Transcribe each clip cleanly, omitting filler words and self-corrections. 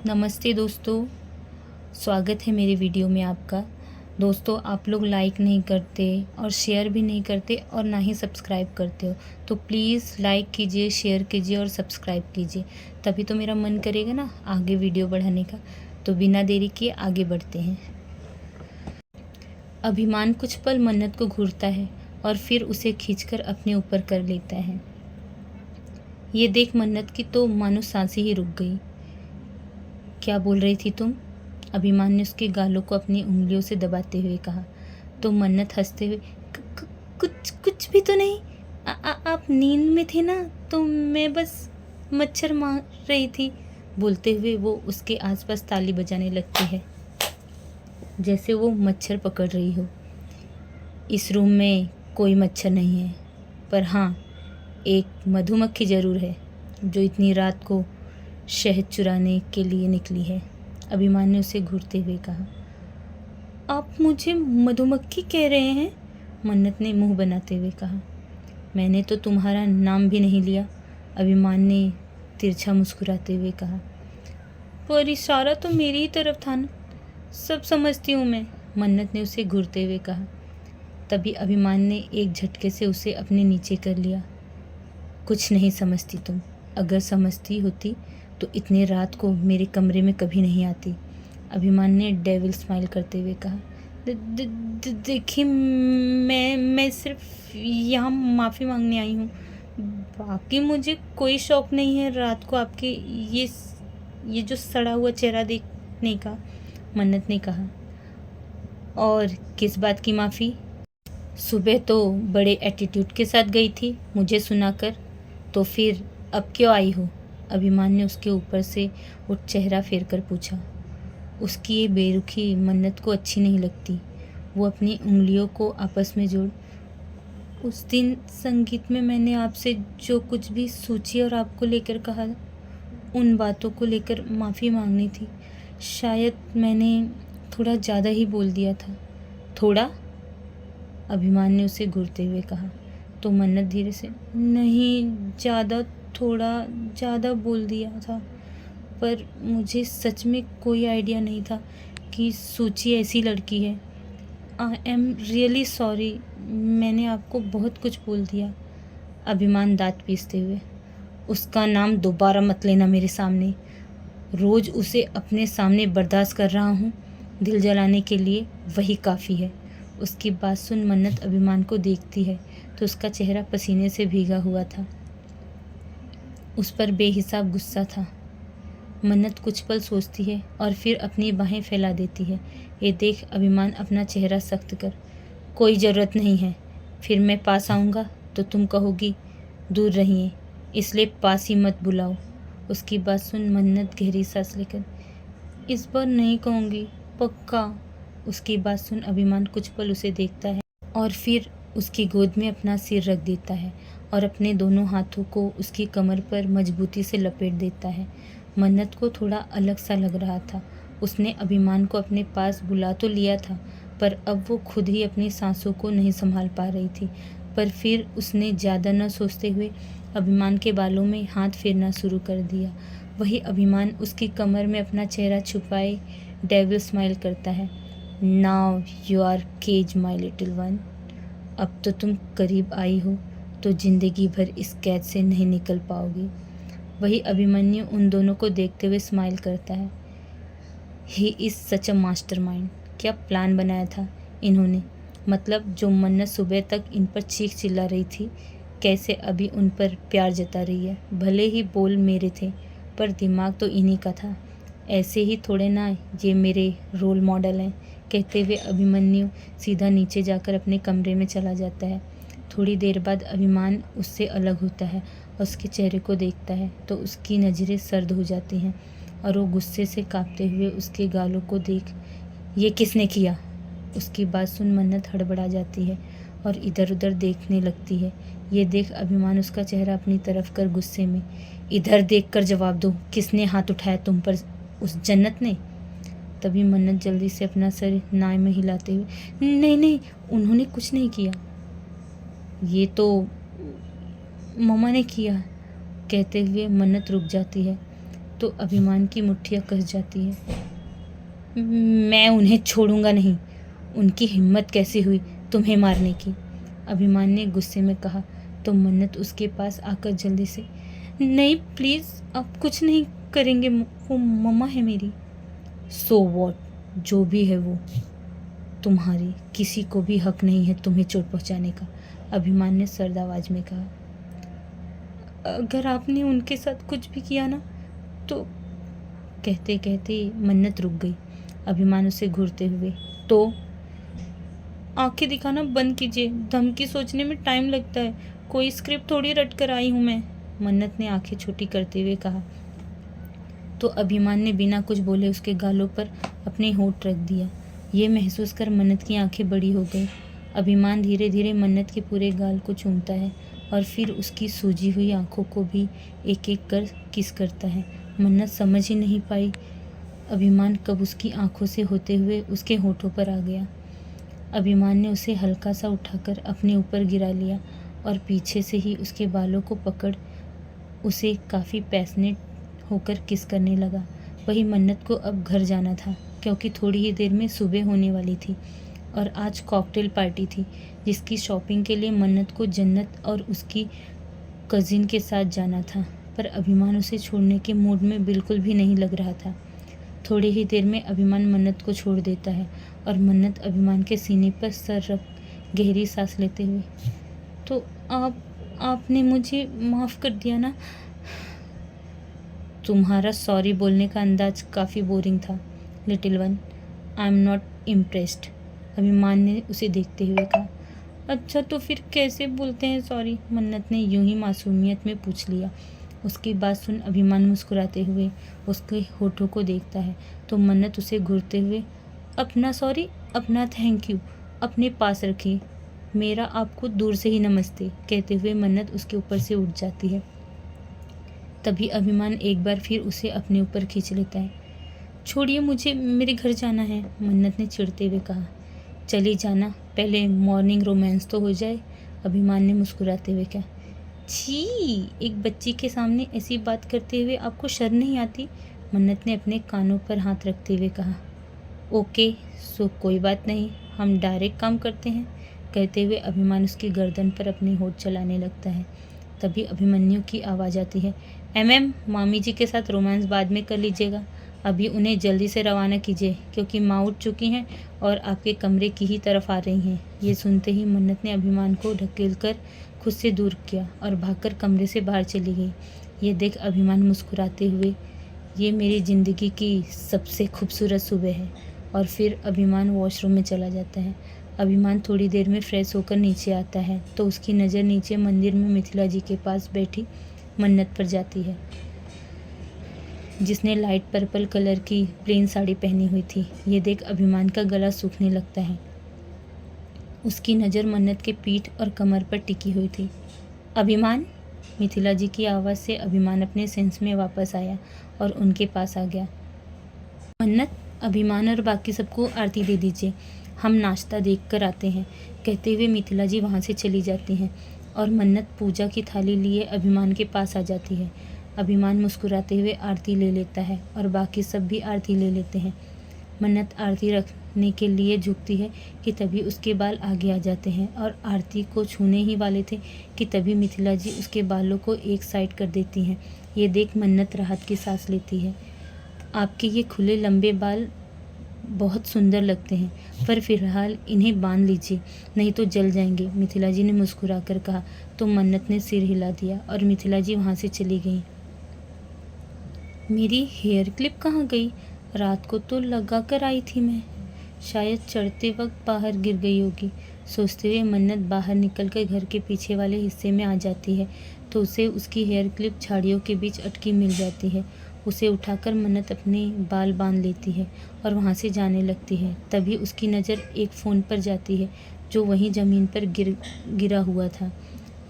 नमस्ते दोस्तों, स्वागत है मेरे वीडियो में आपका। दोस्तों, आप लोग लाइक नहीं करते और शेयर भी नहीं करते और ना ही सब्सक्राइब करते हो, तो प्लीज़ लाइक कीजिए, शेयर कीजिए और सब्सक्राइब कीजिए, तभी तो मेरा मन करेगा ना आगे वीडियो बढ़ाने का। तो बिना देरी किए आगे बढ़ते हैं। अभिमान कुछ पल मन्नत को घूरता है और फिर उसे खींचकर अपने ऊपर कर लेता है। ये देख मन्नत की तो मानो सांसें ही रुक गई। क्या बोल रही थी तुम? अभिमान ने उसके गालों को अपनी उंगलियों से दबाते हुए कहा। तो मन्नत हंसते हुए कुछ कुछ भी तो नहीं। आप नींद में थे ना, तो मैं बस मच्छर मार रही थी। बोलते हुए वो उसके आसपास ताली बजाने लगती है, जैसे वो मच्छर पकड़ रही हो। इस रूम में कोई मच्छर नहीं है, पर हाँ, एक मधुमक्खी ज़रूर है जो इतनी रात को शहद चुराने के लिए निकली है। अभिमान ने उसे घूरते हुए कहा। आप मुझे मधुमक्खी कह रहे हैं? मन्नत ने मुंह बनाते हुए कहा। मैंने तो तुम्हारा नाम भी नहीं लिया, अभिमान ने तिरछा मुस्कुराते हुए कहा। पर इशारा तो मेरी ही तरफ था ना, सब समझती हूँ मैं, मन्नत ने उसे घूरते हुए कहा। तभी अभिमान ने एक झटके से उसे अपने नीचे कर लिया। कुछ नहीं समझती तुम, अगर समझती होती तो इतने रात को मेरे कमरे में कभी नहीं आती, अभिमान ने डेविल स्माइल करते हुए कहा। देखिए, मैं सिर्फ यहाँ माफ़ी मांगने आई हूँ, बाकी मुझे कोई शौक़ नहीं है रात को आपके ये जो सड़ा हुआ चेहरा देखने का, मन्नत ने कहा। और किस बात की माफ़ी? सुबह तो बड़े एटीट्यूड के साथ गई थी मुझे सुनाकर, तो फिर अब क्यों आई हो? अभिमान ने उसके ऊपर से वो चेहरा फेर कर पूछा। उसकी ये बेरुखी मन्नत को अच्छी नहीं लगती। वो अपनी उंगलियों को आपस में जोड़, उस दिन संगीत में मैंने आपसे जो कुछ भी सोची और आपको लेकर कहा, उन बातों को लेकर माफ़ी मांगनी थी। शायद मैंने थोड़ा ज़्यादा ही बोल दिया था। थोड़ा? अभिमान ने उसे घूरते हुए कहा। तो मन्नत धीरे से, नहीं, ज़्यादा, थोड़ा ज़्यादा बोल दिया था, पर मुझे सच में कोई आइडिया नहीं था कि सूची ऐसी लड़की है। आई एम रियली सॉरी, मैंने आपको बहुत कुछ बोल दिया, अभिमान दांत पीसते हुए। उसका नाम दोबारा मत लेना मेरे सामने। रोज़ उसे अपने सामने बर्दाश्त कर रहा हूँ, दिल जलाने के लिए वही काफ़ी है। उसकी बात सुन मन्नत अभिमान को देखती है तो उसका चेहरा पसीने से भीगा हुआ था। उस पर बेहिसाब गुस्सा था। मन्नत कुछ पल सोचती है और फिर अपनी बाहें फैला देती है। ये देख अभिमान अपना चेहरा सख्त कर, कोई ज़रूरत नहीं है, फिर मैं पास आऊँगा तो तुम कहोगी दूर रहिए, इसलिए पास ही मत बुलाओ। उसकी बात सुन मन्नत गहरी सांस लेकर, इस बार नहीं कहूँगी, पक्का। उसकी बात सुन अभिमान कुछ पल उसे देखता है और फिर उसकी गोद में अपना सिर रख देता है और अपने दोनों हाथों को उसकी कमर पर मजबूती से लपेट देता है। मन्नत को थोड़ा अलग सा लग रहा था। उसने अभिमान को अपने पास बुला तो लिया था, पर अब वो खुद ही अपनी सांसों को नहीं संभाल पा रही थी। पर फिर उसने ज़्यादा न सोचते हुए अभिमान के बालों में हाथ फेरना शुरू कर दिया। वही अभिमान उसकी कमर में अपना चेहरा छुपाए डेविल स्माइल करता है। Now you are cage my little one. अब तो तुम करीब आई हो, तो ज़िंदगी भर इस कैद से नहीं निकल पाओगी। वही अभिमन्यु उन दोनों को देखते हुए स्माइल करता है। He is such a mastermind. क्या प्लान बनाया था इन्होंने? मतलब जो मन्नत सुबह तक इन पर चीख चिल्ला रही थी, कैसे अभी उन पर प्यार जता रही है। भले ही बोल मेरे थे, पर दिमाग तो इन्हीं का था। ऐसे ही थोड़े ना ये मेरे रोल मॉडल हैं। कहते हुए अभिमन्यु सीधा नीचे जाकर अपने कमरे में चला जाता है। थोड़ी देर बाद अभिमान उससे अलग होता है और उसके चेहरे को देखता है तो उसकी नज़रें सर्द हो जाती हैं और वो गुस्से से कांपते हुए उसके गालों को देख, ये किसने किया? उसकी बात सुन मन्नत हड़बड़ा जाती है और इधर उधर देखने लगती है। ये देख अभिमान उसका चेहरा अपनी तरफ कर गुस्से में, इधर देख कर जवाब दो, किसने हाथ उठाया तुम पर? उस जन्नत ने? तभी मन्नत जल्दी से अपना सर नाई में हिलाते हुए, नहीं नहीं, उन्होंने कुछ नहीं किया, ये तो मम्मा ने किया। कहते हुए मन्नत रुक जाती है। तो अभिमान की मुट्ठियाँ कस जाती है। मैं उन्हें छोड़ूंगा नहीं। उनकी हिम्मत कैसी हुई तुम्हें मारने की? अभिमान ने गुस्से में कहा। तो मन्नत उसके पास आकर जल्दी से, नहीं प्लीज़, आप कुछ नहीं करेंगे, वो मम्मा है मेरी। सो वॉट, जो भी है वो तुम्हारी, किसी को भी हक नहीं है तुम्हें चोट पहुंचाने का, अभिमान ने सर्द आवाज में कहा। अगर आपने उनके साथ कुछ भी किया ना तो, कहते कहते मन्नत रुक गई। अभिमान उसे घूरते हुए, तो आंखें दिखाना बंद कीजिए, धमकी सोचने में टाइम लगता है, कोई स्क्रिप्ट थोड़ी रट कर आई हूँ मैं, मन्नत ने आंखें छोटी करते हुए कहा। तो अभिमान ने बिना कुछ बोले उसके गालों पर अपने होंठ रख दिया। ये महसूस कर मन्नत की आंखें बड़ी हो गई। अभिमान धीरे धीरे मन्नत के पूरे गाल को चूमता है और फिर उसकी सूजी हुई आंखों को भी एक एक कर किस करता है। मन्नत समझ ही नहीं पाई अभिमान कब उसकी आंखों से होते हुए उसके होठों पर आ गया। अभिमान ने उसे हल्का सा उठाकर अपने ऊपर गिरा लिया और पीछे से ही उसके बालों को पकड़ उसे काफ़ी पैशनेट होकर किस करने लगा। वही मन्नत को अब घर जाना था क्योंकि थोड़ी ही देर में सुबह होने वाली थी और आज कॉकटेल पार्टी थी जिसकी शॉपिंग के लिए मन्नत को जन्नत और उसकी कज़िन के साथ जाना था। पर अभिमान उसे छोड़ने के मूड में बिल्कुल भी नहीं लग रहा था। थोड़ी ही देर में अभिमान मन्नत को छोड़ देता है और मन्नत अभिमान के सीने पर सर रख गहरी सांस लेते हुए, तो आपने मुझे माफ़ कर दिया ना? तुम्हारा सॉरी बोलने का अंदाज काफ़ी बोरिंग था little one, I am not impressed, अभिमान ने उसे देखते हुए कहा। अच्छा तो फिर कैसे बोलते हैं सॉरी? मन्नत ने यूं ही मासूमियत में पूछ लिया। उसकी बात सुन अभिमान मुस्कुराते हुए उसके होठों को देखता है तो मन्नत उसे घूरते हुए, अपना सॉरी, अपना थैंक यू अपने पास रखिए, मेरा आपको दूर से ही नमस्ते, कहते हुए मन्नत उसके ऊपर से उठ जाती है। तभी अभिमान एक बार फिर उसे अपने ऊपर खींच लेता है। छोड़िए मुझे, मेरे घर जाना है, मन्नत ने चिढ़ते हुए कहा। चली जाना, पहले मॉर्निंग रोमांस तो हो जाए, अभिमान ने मुस्कुराते हुए कहा। छी, एक बच्ची के सामने ऐसी बात करते हुए आपको शर्म नहीं आती? मन्नत ने अपने कानों पर हाथ रखते हुए कहा। ओके सो कोई बात नहीं, हम डायरेक्ट काम करते हैं, कहते हुए अभिमान उसकी गर्दन पर अपने होठ चलाने लगता है। तभी अभिमन्यु की आवाज़ आती है। मामी जी के साथ रोमांस बाद में कर लीजिएगा, अभी उन्हें जल्दी से रवाना कीजिए क्योंकि माँ उठ चुकी हैं और आपके कमरे की ही तरफ आ रही हैं। ये सुनते ही मन्नत ने अभिमान को ढकेलकर खुद से दूर किया और भागकर कमरे से बाहर चली गई। ये देख अभिमान मुस्कुराते हुए, ये मेरी ज़िंदगी की सबसे खूबसूरत सुबह है, और फिर अभिमान वॉशरूम में चला जाता है। अभिमान थोड़ी देर में फ्रेश होकर नीचे आता है तो उसकी नज़र नीचे मंदिर में मिथिला जी के पास बैठी मन्नत पर जाती है जिसने लाइट पर्पल कलर की प्लेन साड़ी पहनी हुई थी। ये देख अभिमान का गला सूखने लगता है। उसकी नज़र मन्नत के पीठ और कमर पर टिकी हुई थी। अभिमान, मिथिला जी की आवाज़ से अभिमान अपने सेंस में वापस आया और उनके पास आ गया। मन्नत, अभिमान और बाकी सबको आरती दे दीजिए, हम नाश्ता देख कर आते हैं, कहते हुए मिथिला जी वहाँ से चली जाती हैं और मन्नत पूजा की थाली लिए अभिमान के पास आ जाती है। अभिमान मुस्कुराते हुए आरती ले लेता है और बाकी सब भी आरती ले लेते हैं। मन्नत आरती रखने के लिए झुकती है कि तभी उसके बाल आगे आ जाते हैं और आरती को छूने ही वाले थे कि तभी मिथिला जी उसके बालों को एक साइड कर देती हैं। ये देख मन्नत राहत की सांस लेती है। आपके ये खुले लंबे बाल बहुत सुंदर लगते हैं, पर फिलहाल इन्हें बांध लीजिए नहीं तो जल जाएंगे, मिथिला जी ने मुस्कुरा कर कहा। तो मन्नत ने सिर हिला दिया और मिथिला जी वहाँ से चली गई। मेरी हेयर क्लिप कहाँ गई? रात को तो लगा कर आई थी मैं, शायद चढ़ते वक्त बाहर गिर गई होगी, सोचते हुए मन्नत बाहर निकलकर घर के पीछे वाले हिस्से में आ जाती है तो उसे उसकी हेयर क्लिप झाड़ियों के बीच अटकी मिल जाती है। उसे उठाकर मन्नत अपने बाल बांध लेती है और वहाँ से जाने लगती है। तभी उसकी नज़र एक फ़ोन पर जाती है जो वहीं ज़मीन पर गिरा हुआ था।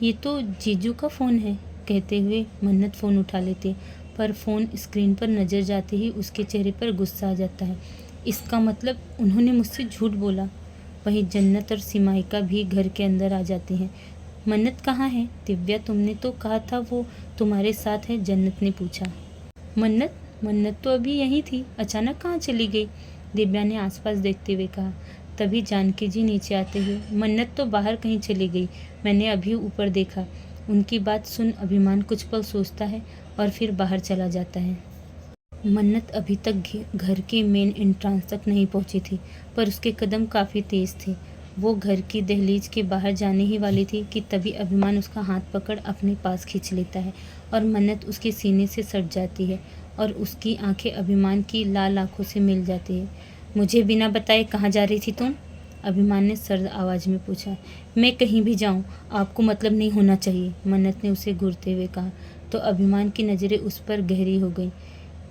ये तो जीजू का फ़ोन है, कहते हुए मन्नत फ़ोन उठा लेती, पर फ़ोन स्क्रीन पर नज़र जाते ही उसके चेहरे पर गुस्सा आ जाता है। इसका मतलब उन्होंने मुझसे झूठ बोला। वहीं जन्नत और सिमाइका भी घर के अंदर आ जाती हैं। मन्नत कहाँ है? दिव्या, तुमने तो कहा था वो तुम्हारे साथ है, जन्नत ने पूछा। मन्नत मन्नत तो अभी यहीं थी, अचानक कहाँ चली गई? दिव्या ने आसपास देखते हुए कहा। तभी जानकी जी नीचे आते हुए, मन्नत तो बाहर कहीं चली गई, मैंने अभी ऊपर देखा। उनकी बात सुन अभिमान कुछ पल सोचता है और फिर बाहर चला जाता है। मन्नत अभी तक घर के मेन एंट्रेंस तक नहीं पहुंची थी, पर उसके कदम काफ़ी तेज थे। वो घर की दहलीज के बाहर जाने ही वाली थी कि तभी अभिमान उसका हाथ पकड़ अपने पास खींच लेता है और मन्नत उसके सीने से सट जाती है और उसकी आंखें अभिमान की लाल आंखों से मिल जाती है। मुझे बिना बताए कहाँ जा रही थी तुम? अभिमान ने सर्द आवाज़ में पूछा। मैं कहीं भी जाऊं, आपको मतलब नहीं होना चाहिए, मन्नत ने उसे घूरते हुए कहा। तो अभिमान की नज़रें उस पर गहरी हो गई।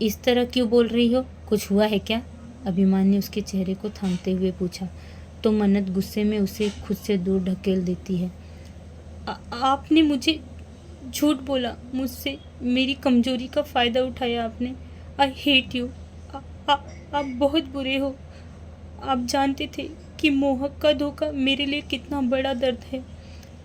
इस तरह क्यों बोल रही हो, कुछ हुआ है क्या? अभिमान ने उसके चेहरे को थामते हुए पूछा। तो मन्नत गुस्से में उसे खुद से दूर ढकेल देती है। आपने मुझे झूठ बोला, मुझसे मेरी कमजोरी का फ़ायदा उठाया आपने। I hate you. आप बहुत बुरे हो। आप जानते थे कि मोहक का धोखा मेरे लिए कितना बड़ा दर्द है,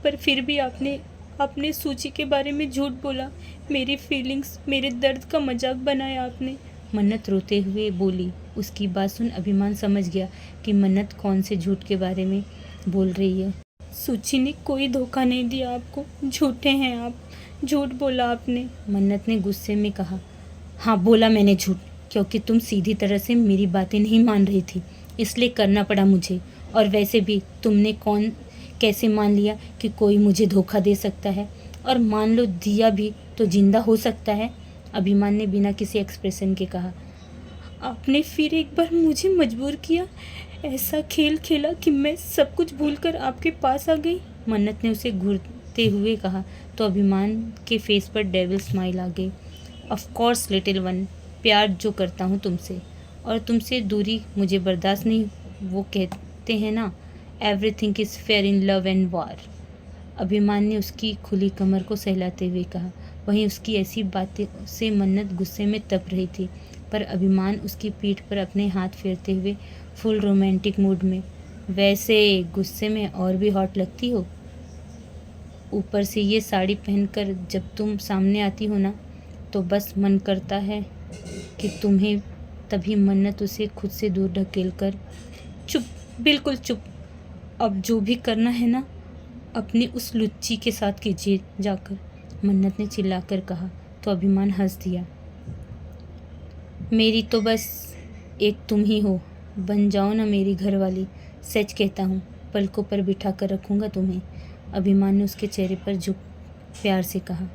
पर फिर भी आपने सूची के बारे में झूठ बोला। मेरी फीलिंग्स, मेरे दर्द का मजाक बनाया आपने। मन्नत रोते हुए बोली। उसकी बात सुन अभिमान समझ गया कि मन्नत कौन से झूठ के बारे में बोल रही है। सूची ने कोई धोखा नहीं दिया आपको, झूठे हैं आप, झूठ बोला आपने, मन्नत ने गुस्से में कहा। हाँ, बोला मैंने झूठ, क्योंकि तुम सीधी तरह से मेरी बातें नहीं मान रही थी, इसलिए करना पड़ा मुझे। और वैसे भी तुमने कैसे मान लिया कि कोई मुझे धोखा दे सकता है? और मान लो दिया भी तो जिंदा हो सकता है, अभिमान ने बिना किसी एक्सप्रेशन के कहा। आपने फिर एक बार मुझे मजबूर किया, ऐसा खेल खेला कि मैं सब कुछ भूलकर आपके पास आ गई, मन्नत ने उसे घूरते हुए कहा। तो अभिमान के फेस पर डेविल स्माइल आ गई। ऑफ कोर्स लिटिल वन, प्यार जो करता हूँ तुमसे, और तुमसे दूरी मुझे बर्दाश्त नहीं। वो कहते हैं ना, everything is fair in love and war, अभिमान ने उसकी खुली कमर को सहलाते हुए कहा। वहीं उसकी ऐसी बातें से मन्नत गुस्से में तप रही थी, पर अभिमान उसकी पीठ पर अपने हाथ फेरते हुए फुल रोमांटिक मूड में, वैसे गुस्से में और भी हॉट लगती हो, ऊपर से ये साड़ी पहनकर जब तुम सामने आती हो ना, तो बस मन करता है कि तुम्हें। तभी मन्नत उसे खुद से दूर ढकेल कर, चुप, बिल्कुल चुप, अब जो भी करना है ना अपनी उस लुच्ची के साथ कीजिए जाकर, मन्नत ने चिल्लाकर कहा। तो अभिमान हंस दिया। मेरी तो बस एक तुम ही हो, बन जाओ ना मेरी घरवाली, सच कहता हूँ, पलकों पर बिठा कर रखूँगा तुम्हें, अभिमान ने उसके चेहरे पर झुक प्यार से कहा।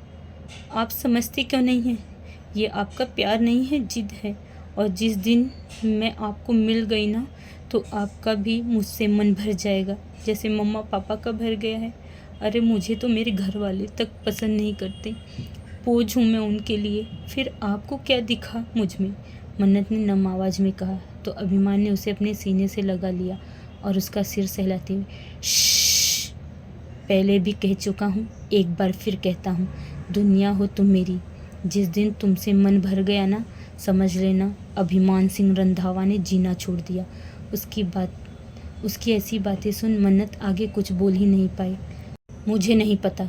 आप समझते क्यों नहीं हैं, ये आपका प्यार नहीं है, जिद है। और जिस दिन मैं आपको मिल गई ना, तो आपका भी मुझसे मन भर जाएगा, जैसे मम्मा पापा का भर गया है। अरे मुझे तो मेरे घर वाले तक पसंद नहीं करते, बोझ हूँ मैं उनके लिए, फिर आपको क्या दिखा मुझ में, मन्नत ने नम आवाज़ में कहा। तो अभिमान ने उसे अपने सीने से लगा लिया और उसका सिर सहलाते हुए, श्श्श, पहले भी कह चुका हूँ, एक बार फिर कहता हूँ, दुनिया हो तुम मेरी, जिस दिन तुमसे मन भर गया ना, समझ लेना अभिमान सिंह रंधावा ने जीना छोड़ दिया। उसकी ऐसी बातें सुन मन्नत आगे कुछ बोल ही नहीं पाई। मुझे नहीं पता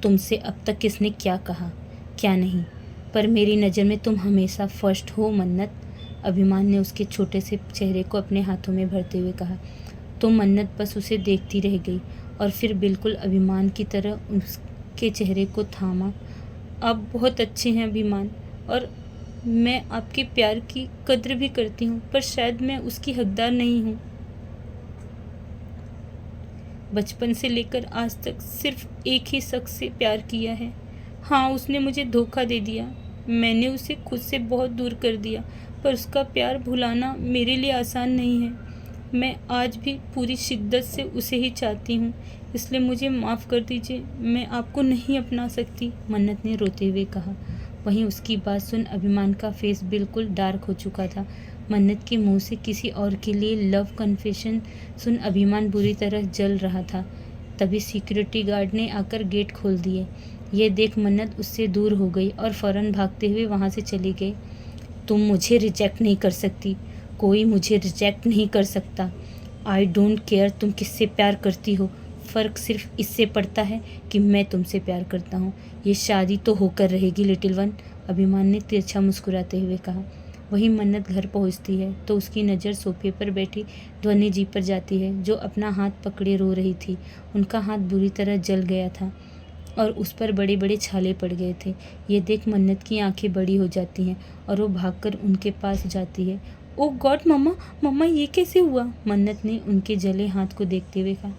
तुमसे अब तक किसने क्या कहा क्या नहीं, पर मेरी नज़र में तुम हमेशा फर्स्ट हो मन्नत, अभिमान ने उसके छोटे से चेहरे को अपने हाथों में भरते हुए कहा। तो मन्नत बस उसे देखती रह गई और फिर बिल्कुल अभिमान की तरह उसके चेहरे को थामा। आप बहुत अच्छे हैं अभिमान, और मैं आपके प्यार की कद्र भी करती हूँ, पर शायद मैं उसकी हकदार नहीं हूँ। बचपन से लेकर आज तक सिर्फ एक ही शख्स से प्यार किया है। हाँ, उसने मुझे धोखा दे दिया, मैंने उसे खुद से बहुत दूर कर दिया, पर उसका प्यार भुलाना मेरे लिए आसान नहीं है। मैं आज भी पूरी शिद्दत से उसे ही चाहती हूँ, इसलिए मुझे माफ़ कर दीजिए, मैं आपको नहीं अपना सकती, मन्नत ने रोते हुए कहा। वहीं उसकी बात सुन अभिमान का फेस बिल्कुल डार्क हो चुका था। मन्नत के मुंह से किसी और के लिए लव कन्फेशन सुन अभिमान बुरी तरह जल रहा था। तभी सिक्योरिटी गार्ड ने आकर गेट खोल दिए। ये देख मन्नत उससे दूर हो गई और फ़ौरन भागते हुए वहाँ से चली गई। तुम मुझे रिजेक्ट नहीं कर सकती, कोई मुझे रिजेक्ट नहीं कर सकता। आई डोंट केयर तुम किससे प्यार करती हो, फ़र्क सिर्फ इससे पड़ता है कि मैं तुमसे प्यार करता हूँ। ये शादी तो होकर रहेगी लिटिल वन, अभिमान ने तिरछा मुस्कुराते हुए कहा। वही मन्नत घर पहुंचती है तो उसकी नज़र सोफे पर बैठी ध्वनि जी पर जाती है, जो अपना हाथ पकड़े रो रही थी। उनका हाथ बुरी तरह जल गया था और उस पर बड़े बड़े छाले पड़ गए थे। ये देख मन्नत की आंखें बड़ी हो जाती हैं और वो भागकर उनके पास जाती है। ओ गॉड मम्मा, मम्मा ये कैसे हुआ? मन्नत ने उनके जले हाथ को देखते हुए कहा।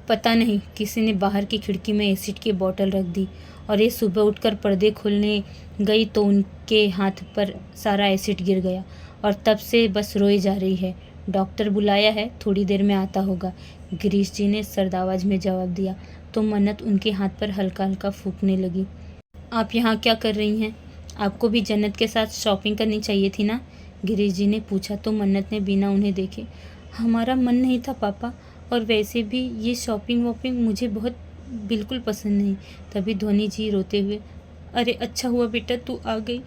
पता नहीं, किसी ने बाहर की खिड़की में एसिड की बोतल रख दी और ये सुबह उठकर पर्दे खोलने गई तो उनके हाथ पर सारा एसिड गिर गया और तब से बस रोई जा रही है। डॉक्टर बुलाया है, थोड़ी देर में आता होगा, गिरीश जी ने सर्द आवाज में जवाब दिया। तो मन्नत उनके हाथ पर हल्का हल्का फूंकने लगी। आप यहाँ क्या कर रही हैं? आपको भी जन्नत के साथ शॉपिंग करनी चाहिए थी ना? गिरीश जी ने पूछा। तो मन्नत ने बिना उन्हें देखे, हमारा मन नहीं था पापा, और वैसे भी ये शॉपिंग वॉपिंग मुझे बहुत बिल्कुल पसंद नहीं। तभी ध्वनि जी रोते हुए, अरे अच्छा हुआ बेटा तू आ गई,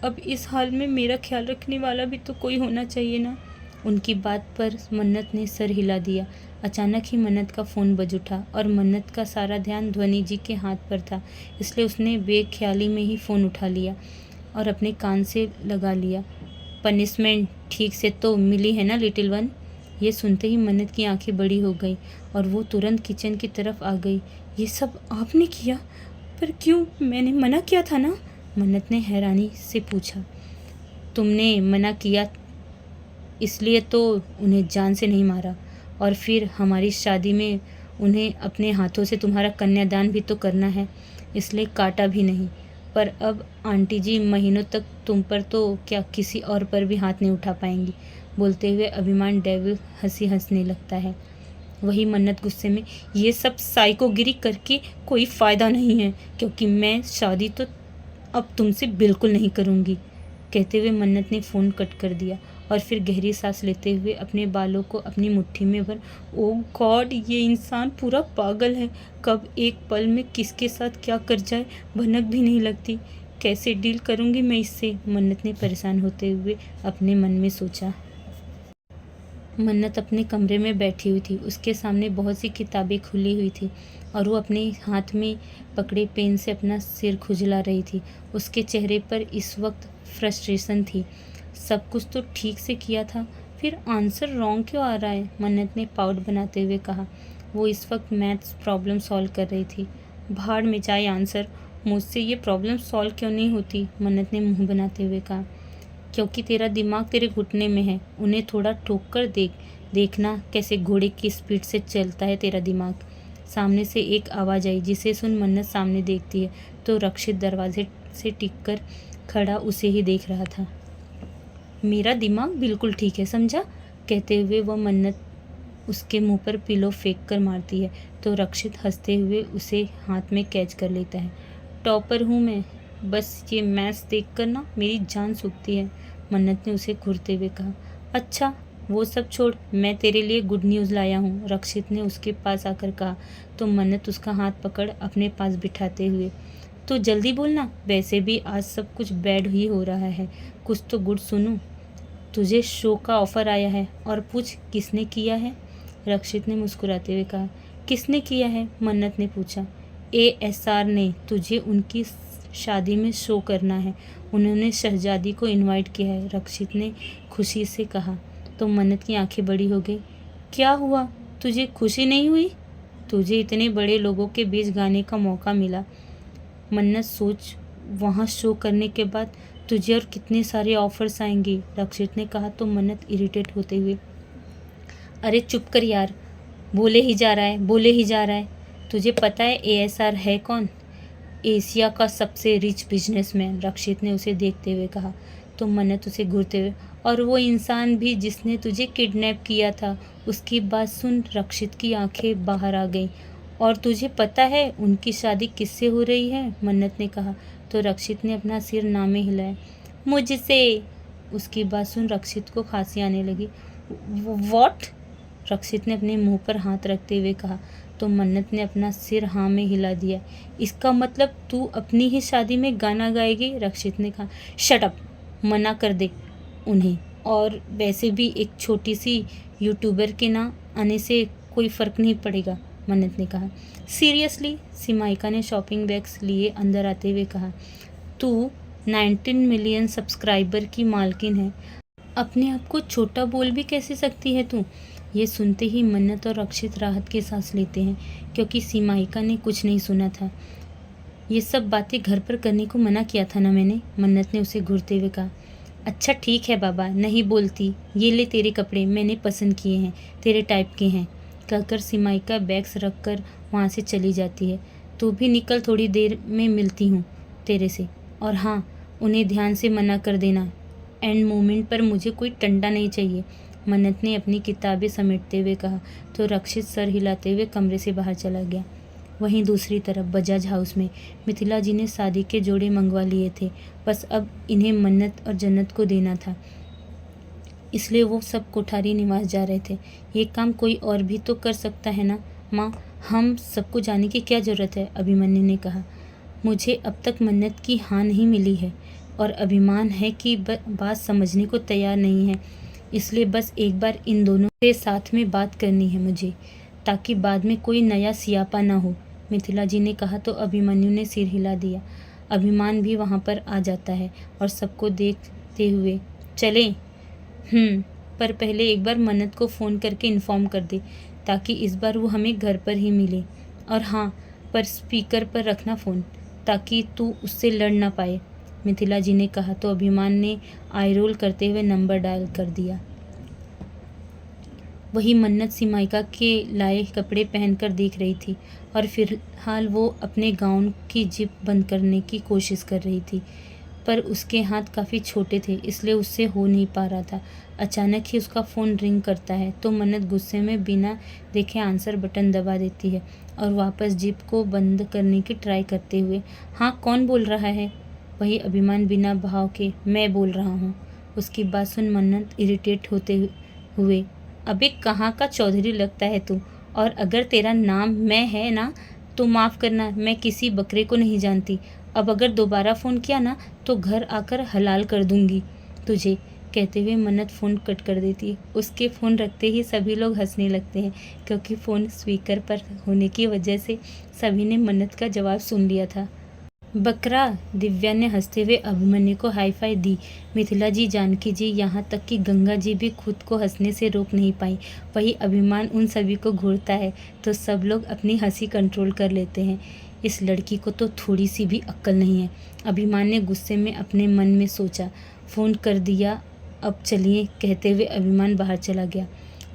अब इस हाल में मेरा ख्याल रखने वाला भी तो कोई होना चाहिए ना। उनकी बात पर मन्नत ने सर हिला दिया। अचानक ही मन्नत का फ़ोन बज उठा और मन्नत का सारा ध्यान ध्वनि जी के हाथ पर था, इसलिए उसने बेख्याली में ही फ़ोन उठा लिया और अपने कान से लगा लिया। पनिशमेंट ठीक से तो मिली है ना लिटिल वन? ये सुनते ही मन्नत की आंखें बड़ी हो गई और वो तुरंत किचन की तरफ आ गई। ये सब आपने किया? पर क्यों? मैंने मना किया था ना? मन्नत ने हैरानी से पूछा। तुमने मना किया इसलिए तो उन्हें जान से नहीं मारा, और फिर हमारी शादी में उन्हें अपने हाथों से तुम्हारा कन्यादान भी तो करना है, इसलिए काटा भी नहीं। पर अब आंटी जी महीनों तक तुम पर तो क्या किसी और पर भी हाथ नहीं उठा पाएंगी। बोलते हुए अभिमान डेविल हंसी हंसने लगता है। वही मन्नत गुस्से में, ये सब साइकोगिरी करके कोई फ़ायदा नहीं है, क्योंकि मैं शादी तो अब तुमसे बिल्कुल नहीं करूँगी। कहते हुए मन्नत ने फ़ोन कट कर दिया और फिर गहरी सांस लेते हुए अपने बालों को अपनी मुट्ठी में भर। ओ गॉड, ये इंसान पूरा पागल है, कब एक पल में किसके साथ क्या कर जाए भनक भी नहीं लगती। कैसे डील करूँगी मैं इससे? मन्नत ने परेशान होते हुए अपने मन में सोचा। मन्नत अपने कमरे में बैठी हुई थी। उसके सामने बहुत सी किताबें खुली हुई थी और वो अपने हाथ में पकड़े पेन से अपना सिर खुजला रही थी। उसके चेहरे पर इस वक्त फ्रस्ट्रेशन थी। सब कुछ तो ठीक से किया था, फिर आंसर रॉन्ग क्यों आ रहा है? मन्नत ने पाउट बनाते हुए कहा। वो इस वक्त मैथ्स प्रॉब्लम सॉल्व कर रही थी। भाड़ में जाए आंसर, मुझसे ये प्रॉब्लम सॉल्व क्यों नहीं होती? मन्नत ने मुंह बनाते हुए कहा। क्योंकि तेरा दिमाग तेरे घुटने में है, उन्हें थोड़ा ठोक कर देखना कैसे घोड़े की स्पीड से चलता है तेरा दिमाग। सामने से एक आवाज़ आई, जिसे सुन मन्नत सामने देखती है तो रक्षित दरवाजे से टिककर खड़ा उसे ही देख रहा था। मेरा दिमाग बिल्कुल ठीक है, समझा? कहते हुए वह मन्नत उसके मुंह पर पिलो फेंक कर मारती है तो रक्षित हंसते हुए उसे हाथ में कैच कर लेता है। टॉपर हूँ मैं, बस ये मैथ्स देखकर ना मेरी जान सूखती है, मन्नत ने उसे घूरते हुए कहा। अच्छा वो सब छोड़, मैं तेरे लिए गुड न्यूज़ लाया हूँ, रक्षित ने उसके पास आकर कहा। तो मन्नत उसका हाथ पकड़ अपने पास बिठाते हुए, तो जल्दी बोलना, वैसे भी आज सब कुछ बैड ही हो रहा है, कुछ तो गुड सुनूं। तुझे शो का ऑफ़र आया है, और पूछ किसने किया है? रक्षित ने मुस्कुराते हुए कहा। किसने किया है? मन्नत ने पूछा। ASR ने, तुझे उनकी शादी में शो करना है, उन्होंने शहजादी को इनवाइट किया है, रक्षित ने खुशी से कहा। तो मन्नत की आंखें बड़ी हो गई। क्या हुआ, तुझे खुशी नहीं हुई? तुझे इतने बड़े लोगों के बीच गाने का मौका मिला, मन्नत सोच वहाँ शो करने के बाद तुझे और कितने सारे ऑफर्स आएंगे, रक्षित ने कहा। तो मन्नत इरिटेट होते हुए, अरे चुप कर यार, बोले ही जा रहा है, बोले ही जा रहा है। तुझे पता है ASR है कौन? एशिया का सबसे रिच बिजनेसमैन, रक्षित ने उसे देखते हुए कहा। तो मन्नत उसे घूरते हुए, और वो इंसान भी जिसने तुझे किडनैप किया था। उसकी बात सुन रक्षित की आंखें बाहर आ गईं। और तुझे पता है उनकी शादी किससे हो रही है? मन्नत ने कहा। तो रक्षित ने अपना सिर नामे हिलाया। मुझसे। उसकी बात सुन रक्षित को खांसी आने लगी। वॉट? रक्षित ने अपने मुंह पर हाथ रखते हुए कहा। तो मन्नत ने अपना सिर हाँ में हिला दिया। इसका मतलब तू अपनी ही शादी में गाना गाएगी? रक्षित ने कहा। शट अप, मना कर दे उन्हें, और वैसे भी एक छोटी सी यूट्यूबर के ना आने से कोई फ़र्क नहीं पड़ेगा, मन्नत ने कहा। सीरियसली? सिमाइका ने शॉपिंग बैग्स लिए अंदर आते हुए कहा। तू 19 मिलियन सब्सक्राइबर की मालकिन है। अपने आप को छोटा बोल भी कैसे सकती है तू? ये सुनते ही मन्नत और रक्षित राहत की सांस लेते हैं, क्योंकि सीमाहिका ने कुछ नहीं सुना था। ये सब बातें घर पर करने को मना किया था ना मैंने, मन्नत ने उसे घूरते हुए कहा। अच्छा ठीक है बाबा, नहीं बोलती। ये ले तेरे कपड़े, मैंने पसंद किए हैं, तेरे टाइप के हैं, कहकर सीमाहिका बैग्स रख कर वहाँ से चली जाती है। तू भी निकल, थोड़ी देर में मिलती हूँ तेरे से। और हाँ, उन्हें ध्यान से मना कर देना, एंड मोमेंट पर मुझे कोई टंडा नहीं चाहिए, मन्नत ने अपनी किताबें समेटते हुए कहा। तो रक्षित सर हिलाते हुए कमरे से बाहर चला गया। वहीं दूसरी तरफ बजाज हाउस में मिथिला जी ने शादी के जोड़े मंगवा लिए थे, बस अब इन्हें मन्नत और जन्नत को देना था, इसलिए वो सब कोठारी निवास जा रहे थे। ये काम कोई और भी तो कर सकता है ना माँ, हम सबको जाने की क्या ज़रूरत है, अभिमन्यु ने कहा। मुझे अब तक मन्नत की हाँ नहीं मिली है, और अभिमान है कि बात समझने को तैयार नहीं है, इसलिए बस एक बार इन दोनों से साथ में बात करनी है मुझे, ताकि बाद में कोई नया सियापा ना हो, मिथिला जी ने कहा। तो अभिमन्यु ने सिर हिला दिया। अभिमान भी वहाँ पर आ जाता है और सबको देखते हुए, चले पर पहले एक बार मन्नत को फ़ोन करके इन्फॉर्म कर दे, ताकि इस बार वो हमें घर पर ही मिले। और हाँ, पर स्पीकर पर रखना फ़ोन, ताकि तू उससे लड़ ना पाए, मिथिला जी ने कहा। तो अभिमान ने आई रोल करते हुए नंबर डायल कर दिया। वही मन्नत सीमाहिका के लाए कपड़े पहनकर देख रही थी, और फिलहाल वो अपने गाउन की जिप बंद करने की कोशिश कर रही थी, पर उसके हाथ काफ़ी छोटे थे, इसलिए उससे हो नहीं पा रहा था। अचानक ही उसका फ़ोन रिंग करता है, तो मन्नत गुस्से में बिना देखे आंसर बटन दबा देती है और वापस जिप को बंद करने की ट्राई करते हुए, हाँ कौन बोल रहा है? वही अभिमान बिना भाव के, मैं बोल रहा हूँ। उसकी बात सुन मन्नत इरिटेट होते हुए, अबे कहाँ का चौधरी लगता है तू, और अगर तेरा नाम मैं है ना तो माफ़ करना, मैं किसी बकरे को नहीं जानती। अब अगर दोबारा फ़ोन किया ना तो घर आकर हलाल कर दूंगी तुझे, कहते हुए मन्नत फ़ोन कट कर देती है। उसके फ़ोन रखते ही सभी लोग हंसने लगते हैं, क्योंकि फ़ोन स्पीकर पर होने की वजह से सभी ने मन्नत का जवाब सुन लिया था। बकरा, दिव्या ने हंसते हुए अभिमन्यु को हाई फाई दी। मिथिला जी, जानकी जी, यहाँ तक कि गंगा जी भी खुद को हंसने से रोक नहीं पाई। वही अभिमान उन सभी को घूरता है तो सब लोग अपनी हंसी कंट्रोल कर लेते हैं। इस लड़की को तो थोड़ी सी भी अक्ल नहीं है, अभिमान ने गुस्से में अपने मन में सोचा। फ़ोन कर दिया, अब चलिए, कहते हुए अभिमान बाहर चला गया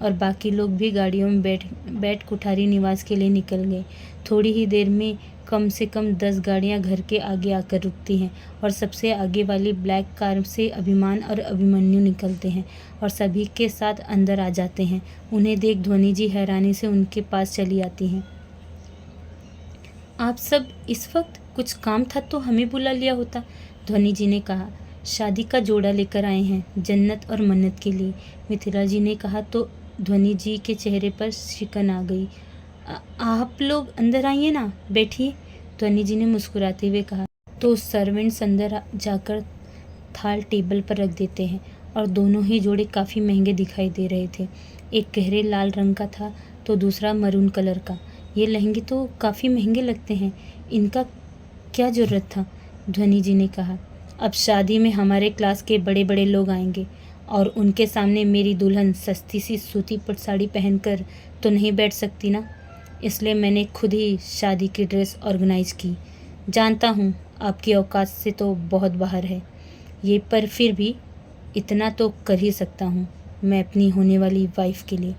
और बाकी लोग भी गाड़ियों में बैठ कोठारी निवास के लिए निकल गए। थोड़ी ही देर में कम से कम 10 गाड़ियां घर के आगे आकर रुकती हैं, और सबसे आगे वाली ब्लैक कार से अभिमान और अभिमन्यु निकलते हैं और सभी के साथ अंदर आ जाते हैं। उन्हें देख ध्वनि जी हैरानी से उनके पास चली आती हैं। आप सब इस वक्त? कुछ काम था तो हमें बुला लिया होता, ध्वनि जी ने कहा। शादी का जोड़ा लेकर आए हैं जन्नत और मन्नत के लिए, मिथिला जी ने कहा। तो ध्वनि जी के चेहरे पर शिकन आ गई। आप लोग अंदर आइए ना, बैठिए, ध्वनि जी ने मुस्कुराते हुए कहा। तो सर्वेंट्स अंदर जाकर थाल टेबल पर रख देते हैं, और दोनों ही जोड़े काफ़ी महंगे दिखाई दे रहे थे। एक गहरे लाल रंग का था तो दूसरा मरून कलर का। ये लहंगे तो काफ़ी महंगे लगते हैं, इनका क्या ज़रूरत था, ध्वनि जी ने कहा। अब शादी में हमारे क्लास के बड़े बड़े लोग आएंगे, और उनके सामने मेरी दुल्हन सस्ती सी सूती पट साड़ी पहनकर तो नहीं बैठ सकती ना, इसलिए मैंने खुद ही शादी की ड्रेस ऑर्गेनाइज़ की। जानता हूँ आपकी औकात से तो बहुत बाहर है ये, पर फिर भी इतना तो कर ही सकता हूँ मैं अपनी होने वाली वाइफ के लिए,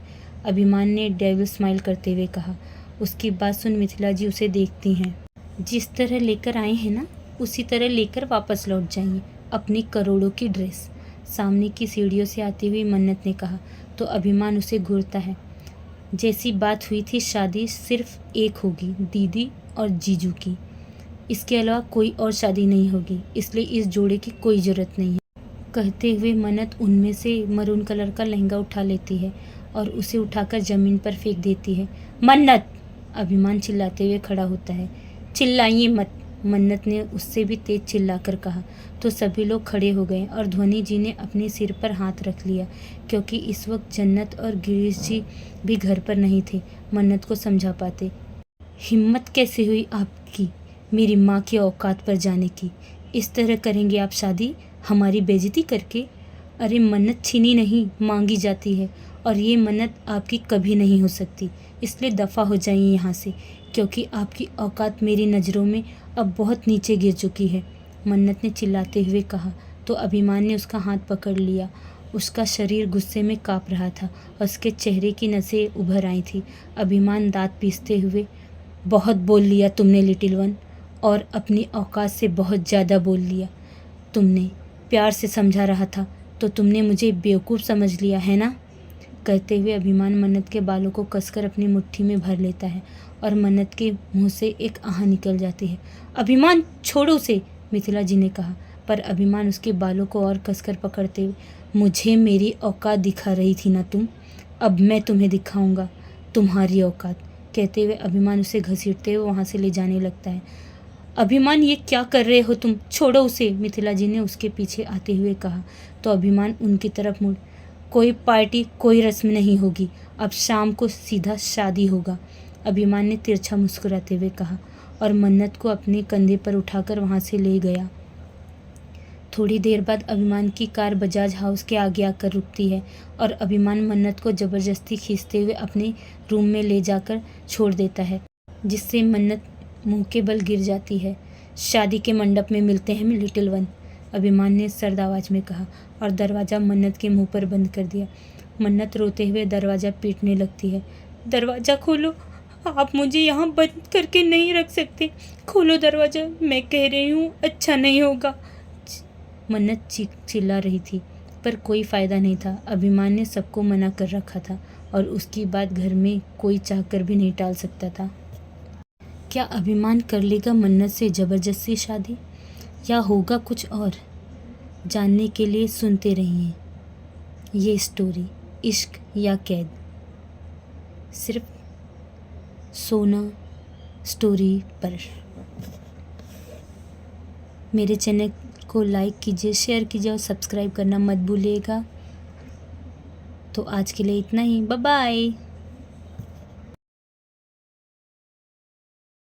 अभिमान ने डेविल स्माइल करते हुए कहा। उसकी बात सुन मिथिला जी उसे देखती हैं। जिस तरह लेकर आए हैं ना, उसी तरह लेकर वापस लौट जाइए अपनी करोड़ों की ड्रेस, सामने की सीढ़ियों से आती हुई मन्नत ने कहा। तो अभिमान उसे घूरता है। जैसी बात हुई थी, शादी सिर्फ एक होगी, दीदी और जीजू की, इसके अलावा कोई और शादी नहीं होगी, इसलिए इस जोड़े की कोई ज़रूरत नहीं है, कहते हुए मन्नत उनमें से मरून कलर का लहंगा उठा लेती है और उसे उठाकर ज़मीन पर फेंक देती है। मन्नत, अभिमान चिल्लाते हुए खड़ा होता है। चिल्लाइए मत, मन्नत ने उससे भी तेज चिल्लाकर कहा। तो सभी लोग खड़े हो गए और ध्वनि जी ने अपने सिर पर हाथ रख लिया, क्योंकि इस वक्त जन्नत और गिरीश जी भी घर पर नहीं थे मन्नत को समझा पाते। हिम्मत कैसे हुई आपकी मेरी माँ की औकात पर जाने की, इस तरह करेंगे आप शादी, हमारी बेइज्जती करके? अरे मन्नत छीनी नहीं, मांगी जाती है, और ये मन्नत आपकी कभी नहीं हो सकती, इसलिए दफ़ा हो जाइए यहाँ से, क्योंकि आपकी औकात मेरी नज़रों में अब बहुत नीचे गिर चुकी है, मन्नत ने चिल्लाते हुए कहा। तो अभिमान ने उसका हाथ पकड़ लिया। उसका शरीर गुस्से में काँप रहा था और उसके चेहरे की नसें उभर आई थी। अभिमान दाँत पीसते हुए, बहुत बोल लिया तुमने लिटिल वन, और अपनी औकात से बहुत ज़्यादा बोल लिया। तुमने प्यार से समझा रहा था तो तुमने मुझे बेवकूफ़ समझ लिया है ना? कहते हुए अभिमान मन्नत के बालों को कसकर अपनी मुट्ठी में भर लेता है और मन्नत के मुंह से एक आह निकल जाती है। अभिमान छोड़ो उसे, मिथिला जी ने कहा, पर अभिमान उसके बालों को और कसकर पकड़ते हुए, मुझे मेरी औकात दिखा रही थी ना तुम, अब मैं तुम्हें दिखाऊंगा तुम्हारी औकात, कहते हुए अभिमान उसे घसीटते हुए वहाँ से ले जाने लगता है। अभिमान ये क्या कर रहे हो तुम, छोड़ो उसे, मिथिला जी ने उसके पीछे आते हुए कहा। तो अभिमान उनकी तरफ मुड़, कोई पार्टी कोई रस्म नहीं होगी, अब शाम को सीधा शादी होगा, अभिमान ने तिरछा मुस्कुराते हुए कहा और मन्नत को अपने कंधे पर उठाकर वहाँ से ले गया। थोड़ी देर बाद अभिमान की कार बजाज हाउस के आगे आकर रुकती है और अभिमान मन्नत को ज़बरदस्ती खींचते हुए अपने रूम में ले जाकर छोड़ देता है, जिससे मन्नत मुंह के बल गिर जाती है। शादी के मंडप में मिलते हैं लिटिल वन, अभिमान ने सर्द आवाज़ में कहा और दरवाज़ा मन्नत के मुंह पर बंद कर दिया। मन्नत रोते हुए दरवाज़ा पीटने लगती है। दरवाज़ा खोलो, आप मुझे यहाँ बंद करके नहीं रख सकते, खोलो दरवाज़ा, मैं कह रही हूँ अच्छा नहीं होगा। मन्नत चिल्ला रही थी पर कोई फ़ायदा नहीं था। अभिमान ने सबको मना कर रखा था और उसकी बात घर में कोई चाहकर भी नहीं टाल सकता था। क्या अभिमान कर लेगा मन्नत से ज़बरदस्ती शादी, या होगा कुछ और? जानने के लिए सुनते रहिए ये स्टोरी इश्क या कैद, सिर्फ सोना स्टोरी पर। मेरे चैनल को लाइक कीजिए, शेयर कीजिए और सब्सक्राइब करना मत भूलिएगा। तो आज के लिए इतना ही, बाय बाय।